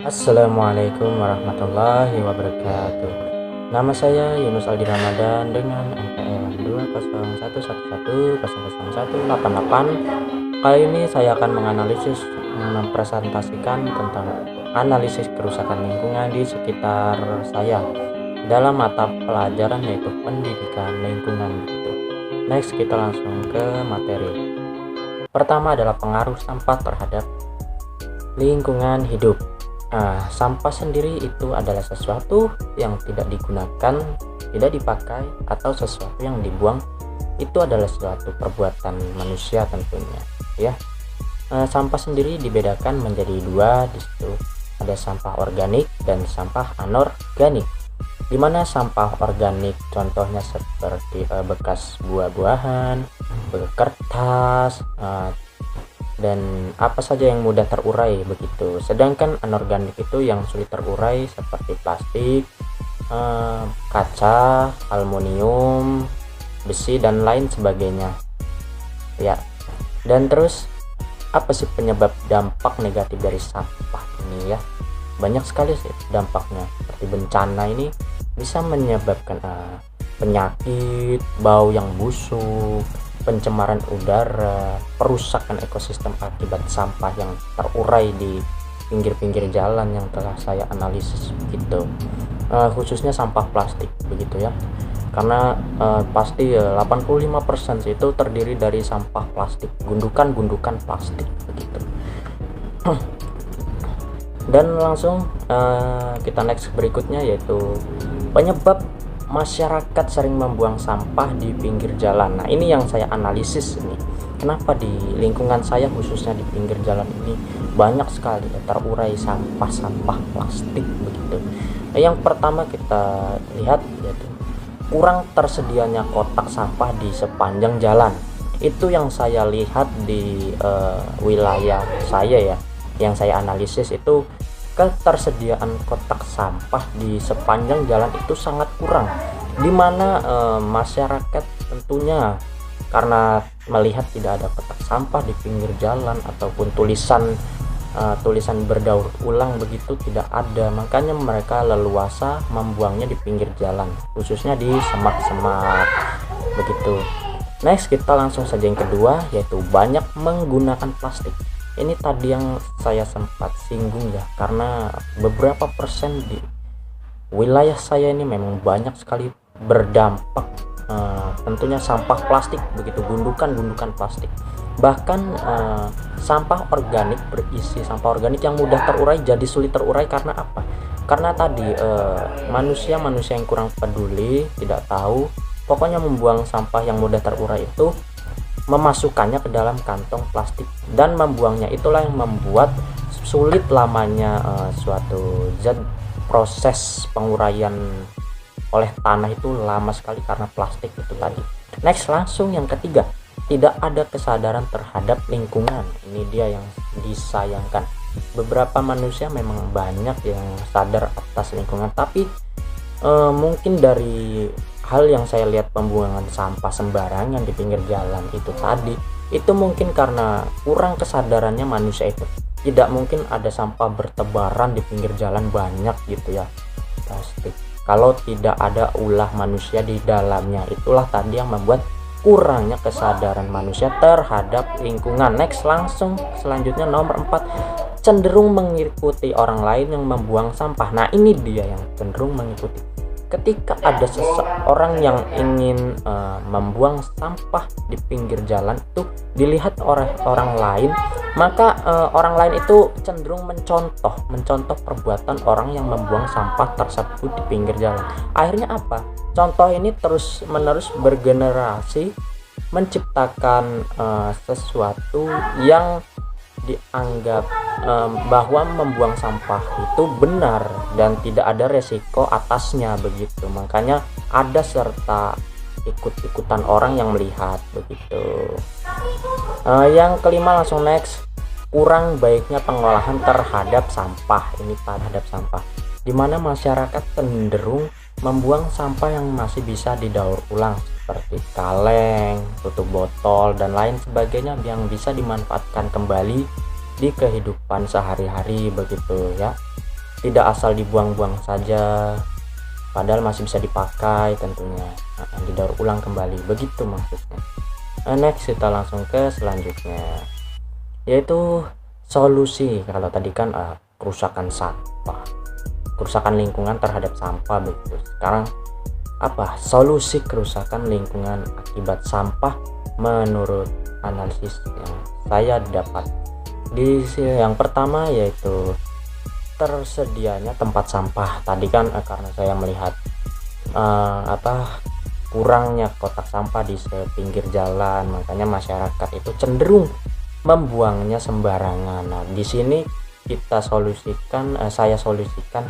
Assalamualaikum warahmatullahi wabarakatuh. Nama saya Yunus Aldi Ramadan dengan NPM 20111100188. Kali ini saya akan mempresentasikan tentang analisis kerusakan lingkungan di sekitar saya dalam mata pelajaran yaitu pendidikan lingkungan gitu. Next, kita langsung ke materi. Pertama adalah pengaruh sampah terhadap lingkungan hidup. Sampah sendiri itu adalah sesuatu yang tidak digunakan, tidak dipakai, atau sesuatu yang dibuang. Itu adalah suatu perbuatan manusia tentunya, ya. Sampah sendiri dibedakan menjadi dua. Di situ ada sampah organik dan sampah anorganik. Dimana sampah organik contohnya seperti bekas buah-buahan, kertas, dan apa saja yang mudah terurai begitu. Sedangkan anorganik itu yang sulit terurai seperti plastik, kaca, aluminium, besi dan lain sebagainya. Ya. Dan terus apa sih penyebab dampak negatif dari sampah ini ya? Banyak sekali sih dampaknya. Seperti bencana ini bisa menyebabkan penyakit, bau yang busuk, pencemaran udara, perusakan ekosistem akibat sampah yang terurai di pinggir-pinggir jalan yang telah saya analisis gitu. Khususnya sampah plastik begitu ya. Karena pasti 85% itu terdiri dari sampah plastik, gundukan-gundukan plastik begitu. Dan langsung kita next berikutnya yaitu penyebab masyarakat sering membuang sampah di pinggir jalan. Nah, ini yang saya analisis ini. Kenapa di lingkungan saya khususnya di pinggir jalan ini banyak sekali terurai sampah-sampah plastik begitu. Nah, yang pertama kita lihat yaitu kurang tersedianya kotak sampah di sepanjang jalan. Itu yang saya lihat di wilayah saya ya. Yang saya analisis itu ketersediaan kotak sampah di sepanjang jalan itu sangat kurang, di mana masyarakat tentunya karena melihat tidak ada kotak sampah di pinggir jalan ataupun tulisan berdaur ulang begitu tidak ada, makanya mereka leluasa membuangnya di pinggir jalan, khususnya di semak-semak begitu. Next, kita langsung saja yang kedua yaitu banyak menggunakan plastik. Ini tadi yang saya sempat singgung ya, karena beberapa persen di wilayah saya ini memang banyak sekali berdampak tentunya sampah plastik begitu, gundukan plastik. Bahkan sampah organik berisi sampah organik yang mudah terurai jadi sulit terurai karena apa? Karena tadi manusia yang kurang peduli, tidak tahu, pokoknya membuang sampah yang mudah terurai itu, memasukkannya ke dalam kantong plastik dan membuangnya. Itulah yang membuat sulit lamanya suatu zat proses penguraian oleh tanah itu lama sekali karena plastik itu tadi. Next, langsung yang ketiga, tidak ada kesadaran terhadap lingkungan. Ini dia yang disayangkan. Beberapa manusia memang banyak yang sadar atas lingkungan, tapi mungkin dari hal yang saya lihat pembuangan sampah sembarangan di pinggir jalan itu tadi, itu mungkin karena kurang kesadarannya manusia itu. Tidak mungkin ada sampah bertebaran di pinggir jalan banyak gitu ya, plastik, kalau tidak ada ulah manusia di dalamnya. Itulah tadi yang membuat kurangnya kesadaran manusia terhadap lingkungan. Next, langsung selanjutnya nomor 4, cenderung mengikuti orang lain yang membuang sampah. Nah, ini dia yang cenderung mengikuti. Ketika ada seseorang yang ingin membuang sampah di pinggir jalan itu dilihat oleh orang lain, maka orang lain itu cenderung mencontoh perbuatan orang yang membuang sampah tersebut di pinggir jalan. Akhirnya apa? Contoh ini terus menerus bergenerasi, menciptakan sesuatu yang dianggap bahwa membuang sampah itu benar dan tidak ada resiko atasnya begitu. Makanya ada serta ikut-ikutan orang yang melihat begitu. Yang kelima langsung next, kurang baiknya pengolahan terhadap sampah. Ini terhadap sampah, dimana masyarakat cenderung membuang sampah yang masih bisa didaur ulang seperti kaleng, tutup botol dan lain sebagainya yang bisa dimanfaatkan kembali di kehidupan sehari-hari begitu ya. tidak asal dibuang-buang saja, padahal masih bisa dipakai tentunya. Didaur ulang kembali, begitu maksudnya. Next kita langsung ke selanjutnya, yaitu solusi. Kalau tadi kan kerusakan sampah, kerusakan lingkungan terhadap sampah begitu. Sekarang apa solusi kerusakan lingkungan akibat sampah menurut analisis yang saya dapat? Yang pertama yaitu tersedianya tempat sampah. Tadi kan karena saya melihat kurangnya kotak sampah di sepinggir jalan, makanya masyarakat itu cenderung membuangnya sembarangan. Nah, di sini saya solusikan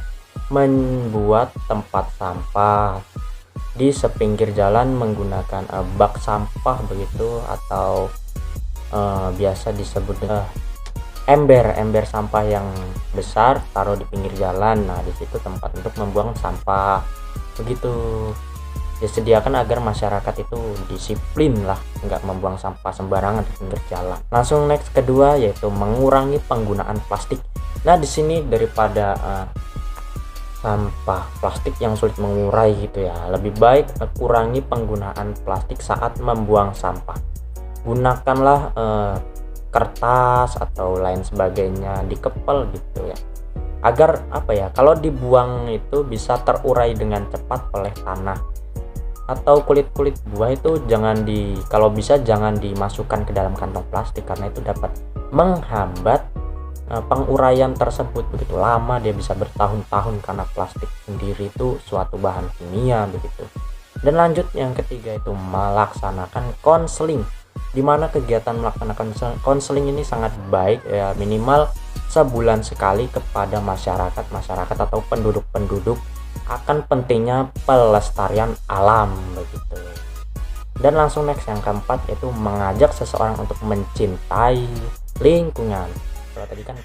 membuat tempat sampah di sepinggir jalan menggunakan bak sampah begitu, atau biasa disebut ember sampah yang besar, taruh di pinggir jalan. Nah, di situ tempat untuk membuang sampah begitu. Disediakan agar masyarakat itu disiplin lah, nggak membuang sampah sembarangan di pinggir jalan. Langsung next kedua yaitu mengurangi penggunaan plastik. Nah, di sini daripada sampah plastik yang sulit mengurai gitu ya, lebih baik kurangi penggunaan plastik saat membuang sampah. Gunakanlah kertas atau lain sebagainya, dikepel gitu ya, agar kalau dibuang itu bisa terurai dengan cepat oleh tanah. Atau kulit-kulit buah itu kalau bisa jangan dimasukkan ke dalam kantong plastik, karena itu dapat menghambat penguraian tersebut begitu. Lama dia bisa bertahun-tahun, karena plastik sendiri itu suatu bahan kimia begitu. Dan lanjut yang ketiga itu melaksanakan konseling, dimana kegiatan melaksanakan konseling ini sangat baik ya, minimal sebulan sekali kepada masyarakat atau penduduk akan pentingnya pelestarian alam begitu. Dan langsung next yang keempat yaitu mengajak seseorang untuk mencintai lingkungan. Kalau tadi kan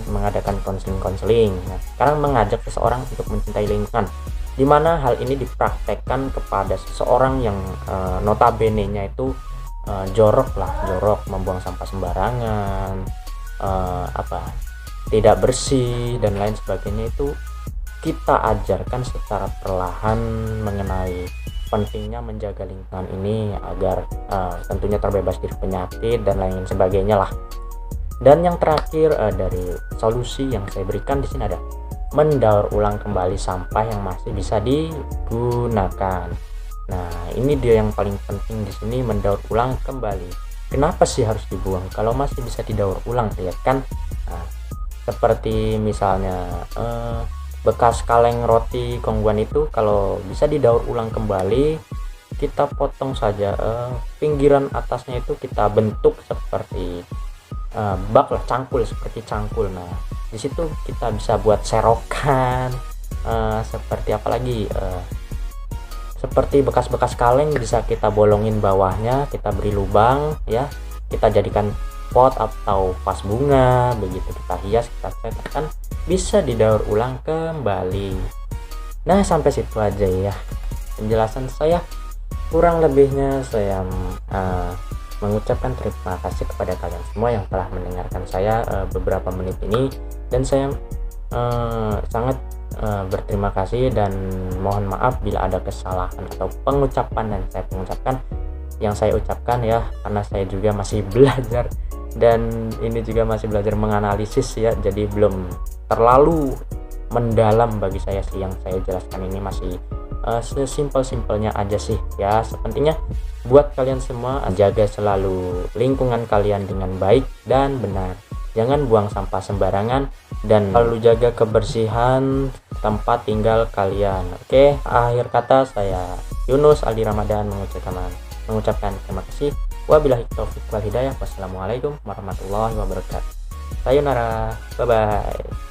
mengadakan konseling. Nah, sekarang mengajak seseorang untuk mencintai lingkungan, dimana hal ini dipraktekkan kepada seseorang yang notabene-nya itu jorok, membuang sampah sembarangan, tidak bersih dan lain sebagainya. Itu kita ajarkan secara perlahan mengenai pentingnya menjaga lingkungan ini agar tentunya terbebas dari penyakit dan lain sebagainya lah. Dan yang terakhir dari solusi yang saya berikan di sini ada mendaur ulang kembali sampah yang masih bisa digunakan. Nah, ini dia yang paling penting di sini, mendaur ulang kembali. Kenapa sih harus dibuang kalau masih bisa didaur ulang ya kan? Nah, seperti misalnya bekas kaleng roti kongguan itu kalau bisa didaur ulang kembali, kita potong saja pinggiran atasnya itu kita bentuk seperti bak lah, seperti cangkul. Nah, di situ kita bisa buat serokan, seperti apa lagi, seperti bekas-bekas kaleng bisa kita bolongin bawahnya, kita beri lubang ya, kita jadikan pot atau vas bunga begitu, kita hias, kita cetak, kan bisa didaur ulang kembali. Nah, sampai situ aja ya penjelasan saya. Kurang lebihnya saya mengucapkan terima kasih kepada kalian semua yang telah mendengarkan saya beberapa menit ini, dan saya sangat berterima kasih dan mohon maaf bila ada kesalahan atau pengucapan yang saya ucapkan ya, karena saya juga masih belajar dan ini juga masih belajar menganalisis ya, jadi belum terlalu mendalam bagi saya sih. Yang saya jelaskan ini masih sesimpel-simpelnya aja sih ya. Sepentingnya buat kalian semua, jaga selalu lingkungan kalian dengan baik dan benar, jangan buang sampah sembarangan, dan selalu jaga kebersihan tempat tinggal kalian. Oke, akhir kata saya Yunus Aldi Ramadan mengucapkan terima kasih. Wabillahi taufiq wal hidayah. Wassalamualaikum warahmatullahi wabarakatuh. Sayonara, bye bye.